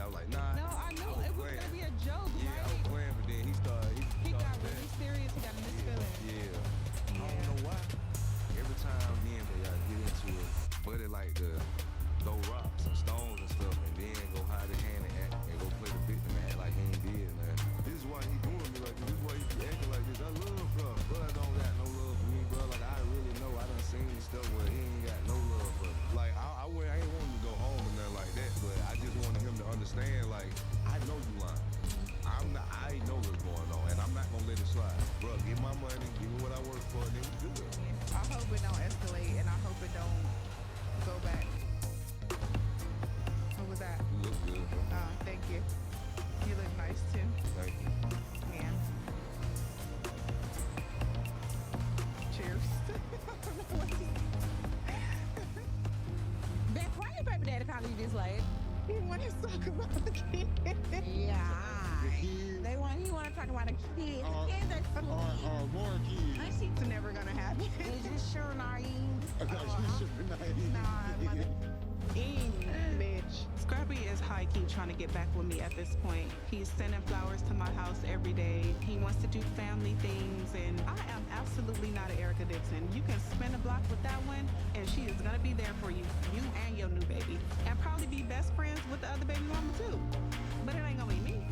I was like, nah. No, I knew it was gonna be a joke, Yeah, I was right? playing, but then he Got really serious. He got in his feelings. Yeah. I don't know why. Every time me and they get into it, Buddy like to throw rocks and stones and stuff, and then go hide his hand and go play the victim and act like he ain't did nothing. This is why he doing me like this. This is why he be acting like this. I love bro. Bro, I don't got no love for me, bro. Like, I really know. I done seen stuff where he ain't got no love for me. Like, I ain't want him to go home or nothing like that, but I just wanted him to understand, like, I know you lying. I know what's going on, and I'm not gonna let it slide. Bro, get my money, give me what I work for, and then we good. I hope it don't escalate, and I hope it don't go back. What was that? You look good, bro. Thank you. You look nice too. Thank you. Man. Cheers. I don't know what Beth, why your baby daddy calling you this late? He want to talk about the kids. Yeah. He want to talk about the kids. The kids are sweet. More kids. I see it's never gonna happen. Is you sure naive? Nah, bitch. Scrappy is high-key trying to get back with me at this point. He's sending flowers to my house every day. He wants to do family things, and I am absolutely not an Erica Dixon. You can spin a block with that one, and she is gonna be there for you and your new baby, and probably be best friends with the other baby mama too. But it ain't gonna be me.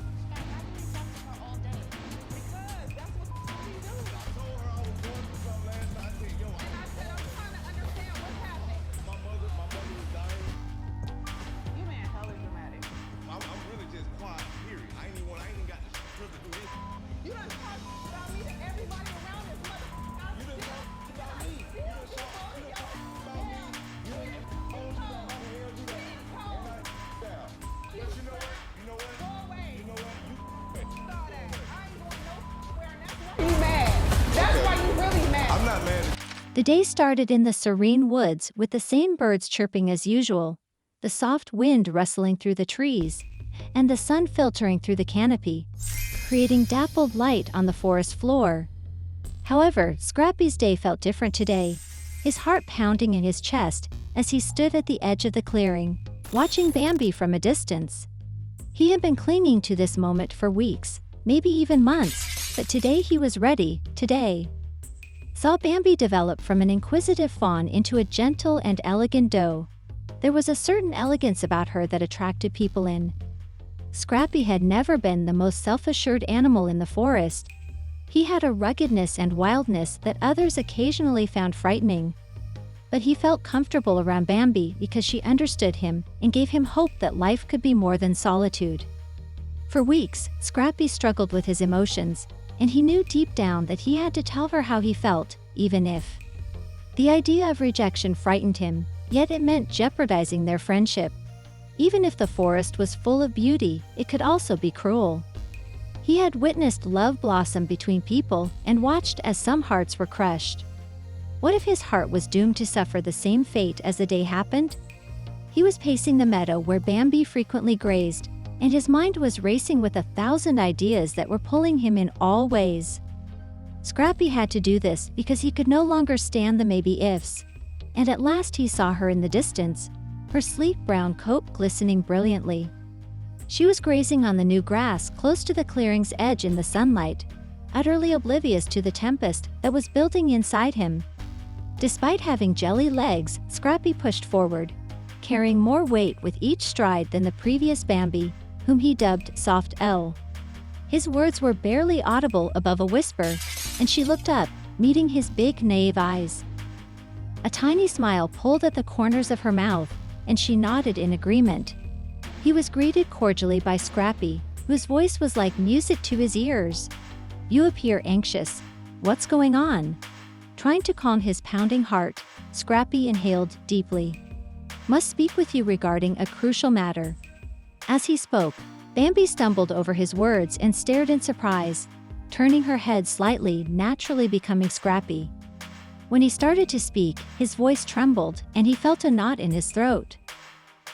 The day started in the serene woods with the same birds chirping as usual, the soft wind rustling through the trees, and the sun filtering through the canopy, creating dappled light on the forest floor. However, Scrappy's day felt different today, his heart pounding in his chest as he stood at the edge of the clearing, watching Bambi from a distance. He had been clinging to this moment for weeks, maybe even months, but today he was ready. Today saw Bambi develop from an inquisitive fawn into a gentle and elegant doe. There was a certain elegance about her that attracted people in. Scrappy had never been the most self-assured animal in the forest. He had a ruggedness and wildness that others occasionally found frightening. But he felt comfortable around Bambi because she understood him and gave him hope that life could be more than solitude. For weeks, Scrappy struggled with his emotions, and he knew deep down that he had to tell her how he felt, even if the idea of rejection frightened him, yet it meant jeopardizing their friendship. Even if the forest was full of beauty, it could also be cruel. He had witnessed love blossom between people and watched as some hearts were crushed. What if his heart was doomed to suffer the same fate as the day happened? He was pacing the meadow where Bambi frequently grazed, and his mind was racing with 1,000 ideas that were pulling him in all ways. Scrappy had to do this because he could no longer stand the maybe-ifs, and at last he saw her in the distance, her sleek brown coat glistening brilliantly. She was grazing on the new grass close to the clearing's edge in the sunlight, utterly oblivious to the tempest that was building inside him. Despite having jelly legs, Scrappy pushed forward, carrying more weight with each stride than the previous Bambi, whom he dubbed Soft L. His words were barely audible above a whisper, and she looked up, meeting his big, naive eyes. A tiny smile pulled at the corners of her mouth, and she nodded in agreement. He was greeted cordially by Scrappy, whose voice was like music to his ears. "You appear anxious. What's going on?" Trying to calm his pounding heart, Scrappy inhaled deeply. "Must speak with you regarding a crucial matter." As he spoke, Bambi stumbled over his words and stared in surprise, turning her head slightly, naturally becoming Scrappy. When he started to speak, his voice trembled and he felt a knot in his throat.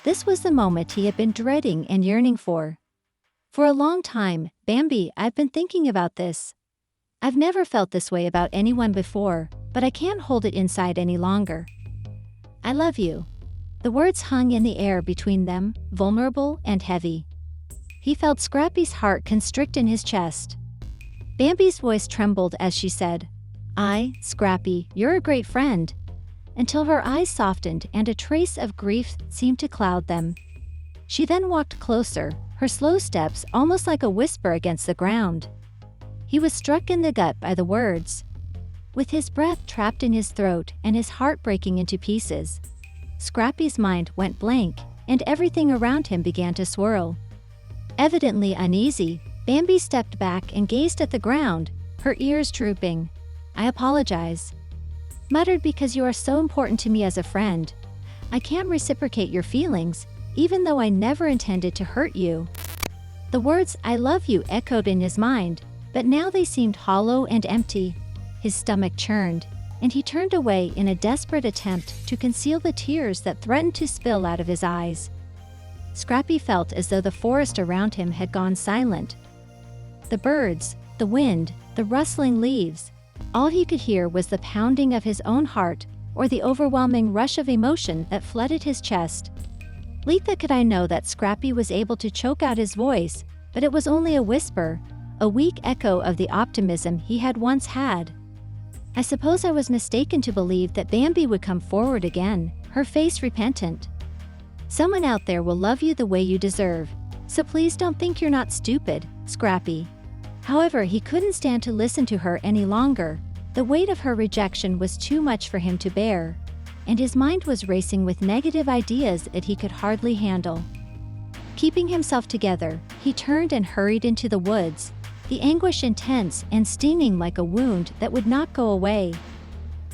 This was the moment he had been dreading and yearning for. "For a long time, Bambi, I've been thinking about this. I've never felt this way about anyone before, but I can't hold it inside any longer. I love you." The words hung in the air between them, vulnerable and heavy. he felt Scrappy's heart constrict in his chest. Bambi's voice trembled as she said, Scrappy, you're a great friend," until her eyes softened and a trace of grief seemed to cloud them. She then walked closer, her slow steps almost like a whisper against the ground. He was struck in the gut by the words. With his breath trapped in his throat and his heart breaking into pieces, Scrappy's mind went blank, and everything around him began to swirl. Evidently uneasy, Bambi stepped back and gazed at the ground, her ears drooping. "I apologize," muttered, "because you are so important to me as a friend. I can't reciprocate your feelings, even though I never intended to hurt you." The words "I love you" echoed in his mind, but now they seemed hollow and empty. His stomach churned, and he turned away in a desperate attempt to conceal the tears that threatened to spill out of his eyes. Scrappy felt as though the forest around him had gone silent. The birds, the wind, the rustling leaves, all he could hear was the pounding of his own heart or the overwhelming rush of emotion that flooded his chest. Little could I know that Scrappy was able to choke out his voice, but it was only a whisper, a weak echo of the optimism he had once had. I suppose I was mistaken to believe that Bambi would come forward again, her face repentant. "Someone out there will love you the way you deserve, so please don't think you're not stupid, Scrappy." However, he couldn't stand to listen to her any longer. The weight of her rejection was too much for him to bear, and his mind was racing with negative ideas that he could hardly handle. Keeping himself together, he turned and hurried into the woods, the anguish intense and stinging like a wound that would not go away.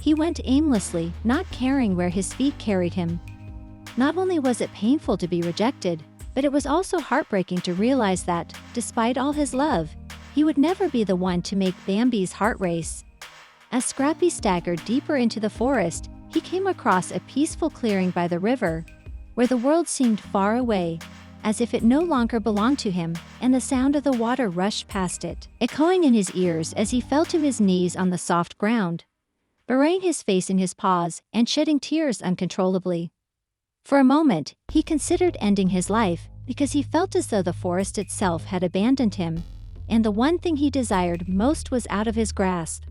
He went aimlessly, not caring where his feet carried him. Not only was it painful to be rejected, but it was also heartbreaking to realize that, despite all his love, he would never be the one to make Bambi's heart race. As Scrappy staggered deeper into the forest, he came across a peaceful clearing by the river, where the world seemed far away, as if it no longer belonged to him, and the sound of the water rushed past it, echoing in his ears as he fell to his knees on the soft ground, burying his face in his paws and shedding tears uncontrollably. For a moment, he considered ending his life because he felt as though the forest itself had abandoned him, and the one thing he desired most was out of his grasp.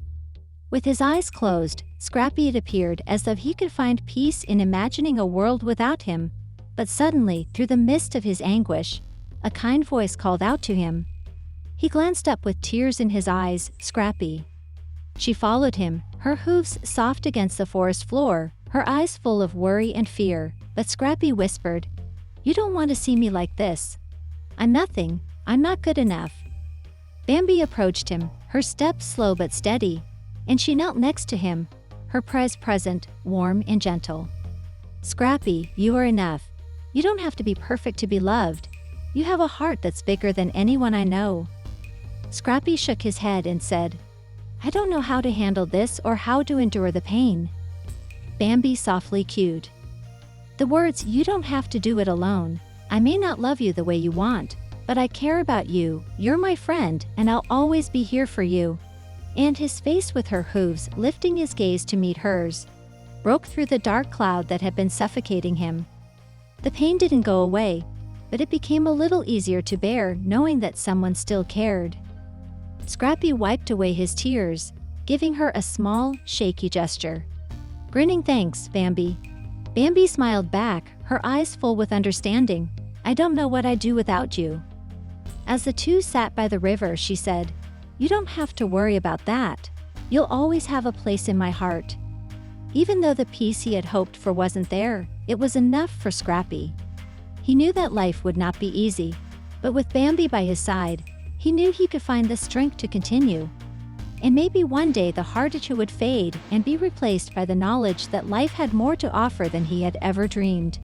With his eyes closed, Scrappy, it appeared as though he could find peace in imagining a world without him. But suddenly, through the mist of his anguish, a kind voice called out to him. He glanced up with tears in his eyes. "Scrappy." She followed him, her hooves soft against the forest floor, her eyes full of worry and fear, but Scrappy whispered, "You don't want to see me like this. I'm nothing, I'm not good enough." Bambi approached him, her steps slow but steady, and she knelt next to him, her present, warm and gentle. "Scrappy, you are enough. You don't have to be perfect to be loved. You have a heart that's bigger than anyone I know." Scrappy shook his head and said, "I don't know how to handle this or how to endure the pain." Bambi softly cooed. The words, "You don't have to do it alone. I may not love you the way you want, but I care about you, you're my friend, and I'll always be here for you." And his face, with her hooves lifting his gaze to meet hers, broke through the dark cloud that had been suffocating him. The pain didn't go away, but it became a little easier to bear knowing that someone still cared. Scrappy wiped away his tears, giving her a small, shaky gesture. Grinning, "Thanks, Bambi." Bambi smiled back, her eyes full with understanding. "I don't know what I'd do without you." As the two sat by the river, she said, "You don't have to worry about that. You'll always have a place in my heart." Even though the peace he had hoped for wasn't there, it was enough for Scrappy. He knew that life would not be easy, but with Bambi by his side, he knew he could find the strength to continue. And maybe one day the heartache would fade and be replaced by the knowledge that life had more to offer than he had ever dreamed.